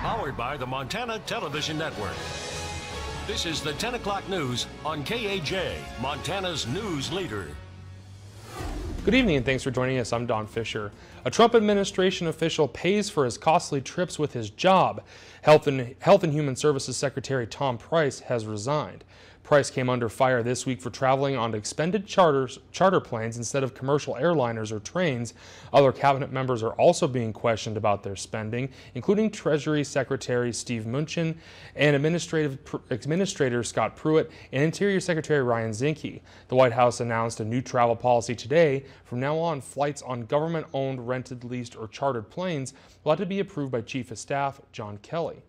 Powered by the Montana Television Network. This is the 10 o'clock news on KAJ, Montana's news leader. Good evening and thanks for joining us. I'm Don Fisher. A Trump administration official pays for his costly trips with his job. Health and Human Services Secretary Tom Price has resigned. Price came under fire this week for traveling on expended charter planes instead of commercial airliners or trains. Other cabinet members are also being questioned about their spending, including Treasury Secretary Steve Mnuchin and Administrator Scott Pruitt and Interior Secretary Ryan Zinke. The White House announced a new travel policy today. From now on, flights on government-owned, rented, leased, or chartered planes will have to be approved by Chief of Staff John Kelly.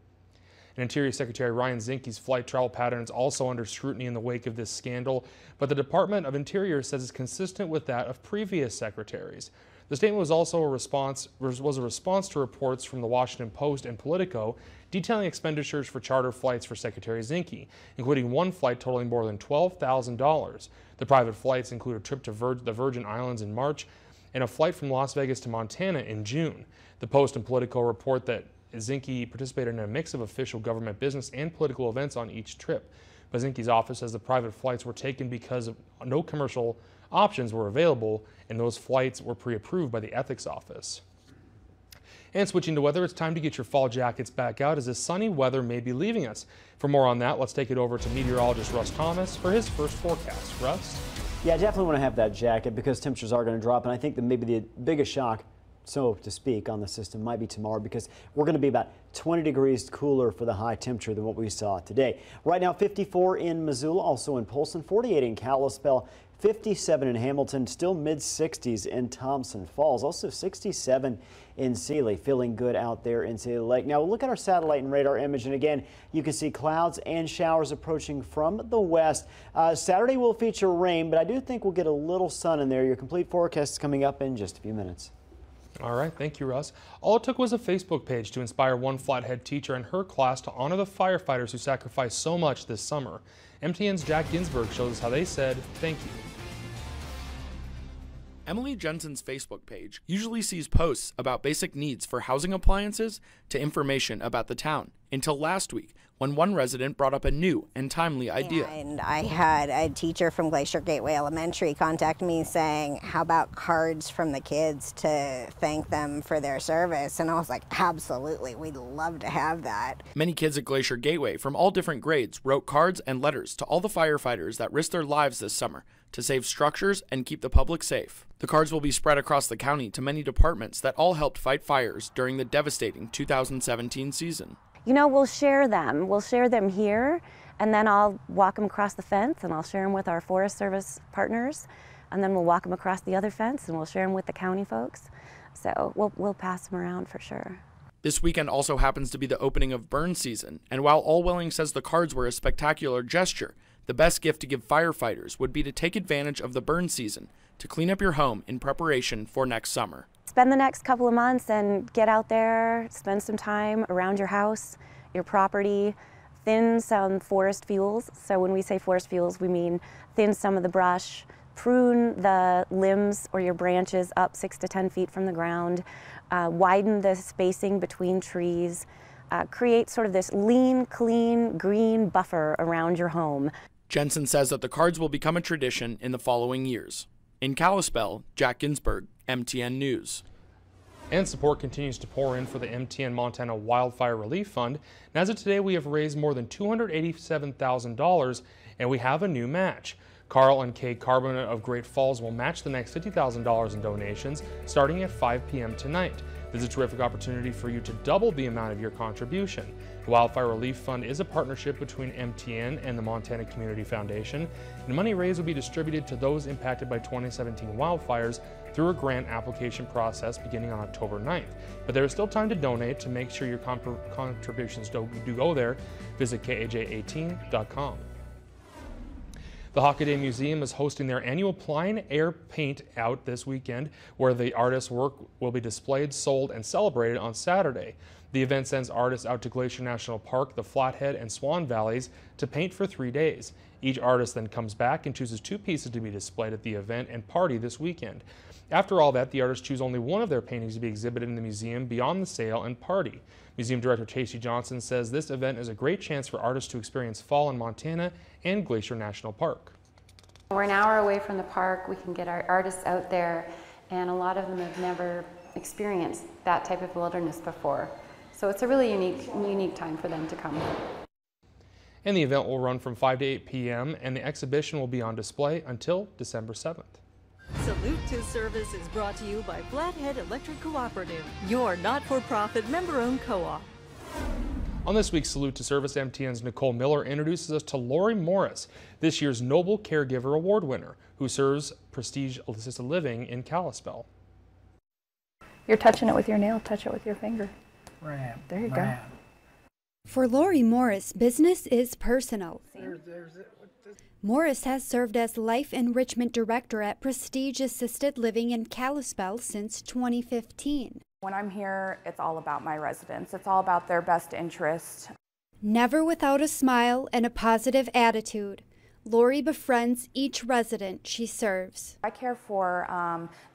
And Interior Secretary Ryan Zinke's flight travel pattern is also under scrutiny in the wake of this scandal, but the Department of Interior says it's consistent with that of previous secretaries. The statement was also a response to reports from the Washington Post and Politico detailing expenditures for charter flights for Secretary Zinke, including one flight totaling more than $12,000. The private flights include a trip to the Virgin Islands in March and a flight from Las Vegas to Montana in June. The Post and Politico report that Zinke participated in a mix of official government business and political events on each trip. But Zinke's office says the private flights were taken because no commercial options were available, and those flights were pre-approved by the ethics office. And switching to weather, it's time to get your fall jackets back out as the sunny weather may be leaving us. For more on that, let's take it over to meteorologist Russ Thomas for his first forecast. Russ? Yeah, I definitely want to have that jacket because temperatures are going to drop, and I think that maybe the biggest shock, so to speak, on the system might be tomorrow because we're going to be about 20 degrees cooler for the high temperature than what we saw today. Right now, 54 in Missoula, also in Polson, 48 in Kalispell, 57 in Hamilton, still mid-60s in Thompson Falls, also 67 in Sealy. Feeling good out there in Sealy Lake. Now look at our satellite and radar image, and again you can see clouds and showers approaching from the west. Saturday will feature rain, but I do think we'll get a little sun in there. Your complete forecast is coming up in just a few minutes. All right, thank you, Russ. All it took was a Facebook page to inspire one Flathead teacher and her class to honor the firefighters who sacrificed so much this summer. MTN's Jack Ginsburg shows us how they said thank you. Emily Jensen's Facebook page usually sees posts about basic needs for housing appliances to information about the town, until last week when one resident brought up a new and timely idea. And I had a teacher from Glacier Gateway Elementary contact me saying, how about cards from the kids to thank them for their service? And I was like, absolutely, we'd love to have that. Many kids at Glacier Gateway from all different grades wrote cards and letters to all the firefighters that risked their lives this summer to save structures and keep the public safe. The cards will be spread across the county to many departments that all helped fight fires during the devastating 2017 season. You know, we'll share them. We'll share them here, and then I'll walk them across the fence, and I'll share them with our Forest Service partners, and then we'll walk them across the other fence, and we'll share them with the county folks. So we'll pass them around for sure. This weekend also happens to be the opening of burn season, and while Allwelling says the cards were a spectacular gesture, the best gift to give firefighters would be to take advantage of the burn season to clean up your home in preparation for next summer. Spend the next couple of months and get out there, spend some time around your house, your property, thin some forest fuels. So when we say forest fuels, we mean thin some of the brush, prune the limbs or your branches up 6 to 10 feet from the ground, widen the spacing between trees, create sort of this lean, clean, green buffer around your home. Jensen says that the cards will become a tradition in the following years. In Kalispell, Jack Ginsburg, MTN News. And support continues to pour in for the MTN Montana Wildfire Relief Fund. And as of today, we have raised more than $287,000, and we have a new match. Carl and Kay Carbonate of Great Falls will match the next $50,000 in donations starting at 5 p.m. tonight. This is a terrific opportunity for you to double the amount of your contribution. The Wildfire Relief Fund is a partnership between MTN and the Montana Community Foundation, and money raised will be distributed to those impacted by 2017 wildfires through a grant application process beginning on October 9th. But there is still time to donate. To make sure your contributions do go there, visit KAJ18.com. The Hockaday Museum is hosting their annual Glacier Air Paint Out this weekend, where the artist's work will be displayed, sold, and celebrated on Saturday. The event sends artists out to Glacier National Park, the Flathead, and Swan Valleys to paint for 3 days. Each artist then comes back and chooses 2 pieces to be displayed at the event and party this weekend. After all that, the artists choose only one of their paintings to be exhibited in the museum beyond the sale and party. Museum Director Casey Johnson says this event is a great chance for artists to experience fall in Montana and Glacier National Park. We're an hour away from the park. We can get our artists out there, and a lot of them have never experienced that type of wilderness before. So it's a really unique time for them to come. And the event will run from 5 to 8 p.m. and the exhibition will be on display until December 7th. Salute to Service is brought to you by Flathead Electric Cooperative, your not-for-profit member-owned co-op. On this week's Salute to Service, MTN's Nicole Miller introduces us to Lori Morris, this year's Noble Caregiver Award winner, who serves Prestige Assisted Living in Kalispell. You're touching it with your nail, touch it with your finger. Ram. There you go. For Lori Morris, business is personal. Morris has served as Life Enrichment Director at Prestige Assisted Living in Kalispell since 2015. When I'm here, it's all about my residents. It's all about their best interest. Never without a smile and a positive attitude, Lori befriends each resident she serves. I care for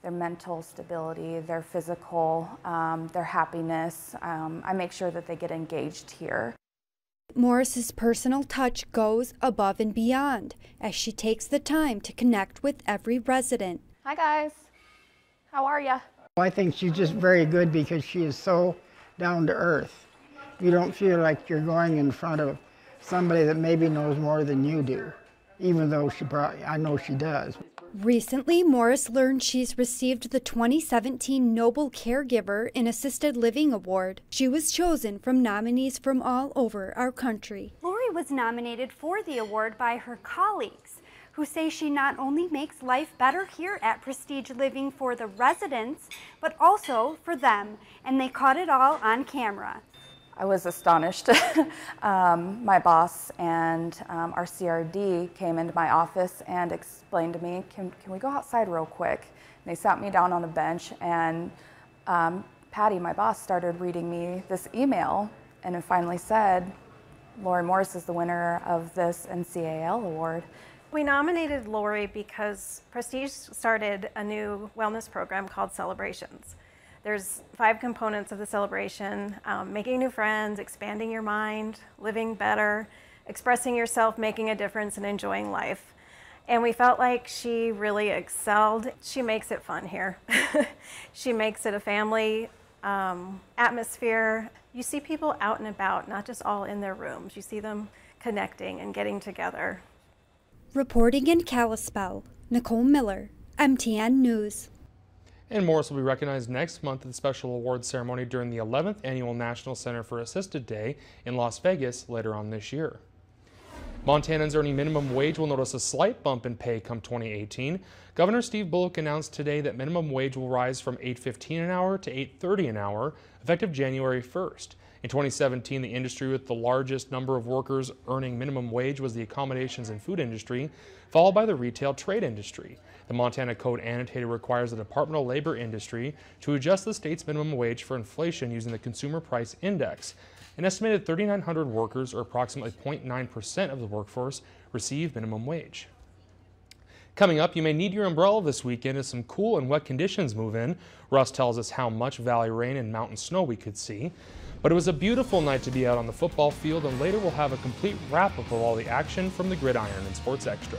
their mental stability, their physical, their happiness. I make sure that they get engaged here. Morris's personal touch goes above and beyond as she takes the time to connect with every resident. Hi guys, how are ya? I think she's just very good because she is so down to earth. You don't feel like you're going in front of somebody that maybe knows more than you do, even though I know she does. Recently, Morris learned she's received the 2017 Noble Caregiver in Assisted Living Award. She was chosen from nominees from all over our country. Lori was nominated for the award by her colleagues, who say she not only makes life better here at Prestige Living for the residents, but also for them, and they caught it all on camera. I was astonished. My boss and our CRD came into my office and explained to me, can we go outside real quick? And they sat me down on a bench, and Patty, my boss, started reading me this email, and it finally said, Lori Morris is the winner of this NCAL award. We nominated Lori because Prestige started a new wellness program called Celebrations. There's 5 components of the celebration: making new friends, expanding your mind, living better, expressing yourself, making a difference, and enjoying life. And we felt like she really excelled. She makes it fun here. She makes it a family atmosphere. You see people out and about, not just all in their rooms. You see them connecting and getting together. Reporting in Kalispell, Nicole Miller, MTN News. And Morris will be recognized next month at the special awards ceremony during the 11th Annual National Center for Assisted Day in Las Vegas later on this year. Montanans earning minimum wage will notice a slight bump in pay come 2018. Governor Steve Bullock announced today that minimum wage will rise from $8.15 an hour to $8.30 an hour, effective January 1st. In 2017, the industry with the largest number of workers earning minimum wage was the accommodations and food industry, followed by the retail trade industry. The Montana Code annotated requires the Department of Labor industry to adjust the state's minimum wage for inflation using the Consumer Price Index. An estimated 3,900 workers, or approximately 0.9% of the workforce, receive minimum wage. Coming up, you may need your umbrella this weekend as some cool and wet conditions move in. Russ tells us how much valley rain and mountain snow we could see. But it was a beautiful night to be out on the football field, and later we'll have a complete wrap-up of all the action from the gridiron in Sports Extra.